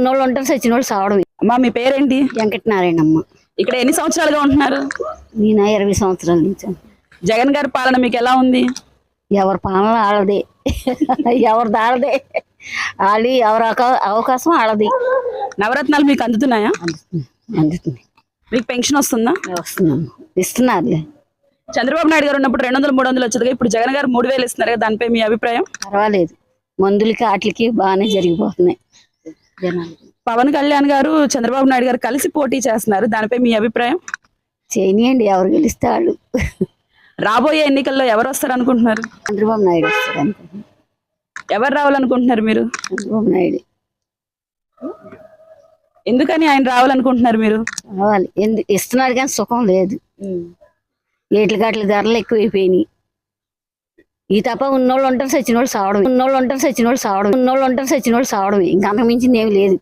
ఉన్నోళ్ళు ఉంటారు, సచిన వాళ్ళు సావడం. అమ్మా మీ పేరేంటి? వెంకటనారాయణమ్మ. ఇక్కడ ఎన్ని సంవత్సరాలుగా ఉంటున్నారు? నేను 20 సంవత్సరాల నుంచి. జగన్ గారి పాలన మీకు ఎలా ఉంది? ఎవరి పాలన ఆడదే, ఎవరి దాడదే, వాళ్ళు ఎవరి అవకాశం ఆడది. నవరత్నాలు మీకు అందుతున్నాయా? అందుతుంది. మీకు పెన్షన్ వస్తుందా? వస్తుందమ్మా, ఇస్తున్నారులే. చంద్రబాబు నాయుడు గారు ఉన్నప్పుడు 200, 300 వచ్చేది, ఇప్పుడు జగన్ గారు 3000 ఇస్తున్నారు కదా, దానిపై మీ అభిప్రాయం? పర్వాలేదు, మందులకి వాటికి బాగానే జరిగిపోతున్నాయి జనాలు. పవన్ కళ్యాణ్ గారు చంద్రబాబు నాయుడు గారు కలిసి పోటీ చేస్తున్నారు, దానిపై మీ అభిప్రాయం? చేయనియండి, ఎవరు గెలిస్తే వాళ్ళు. రాబోయే ఎన్నికల్లో ఎవరు వస్తారు అనుకుంటున్నారు? చంద్రబాబు నాయుడు వస్తారు అనుకుంటున్నాను. ఎవరు రావాలనుకుంటున్నారు మీరు? చంద్రబాబు నాయుడు ఎందుకని ఆయన రావాలనుకుంటున్నారు మీరు? రావాలి. ఇస్తున్నారు కానీ సుఖం లేదు. ఏట్లకాట్ల ధరలు ఎక్కువైపోయినాయి. ఈ తప్ప ఉన్నోళ్ళు ఉంటారు, సచిన వాళ్ళు సావడం. ఉన్నోళ్ళు ఉంటారు, సచిన వాళ్ళు సావడం. ఉన్నోళ్ళు ఉంటారు, సచిన వాళ్ళు సావడమే. ఇంకా అంతకు మించింది ఏమి లేదు.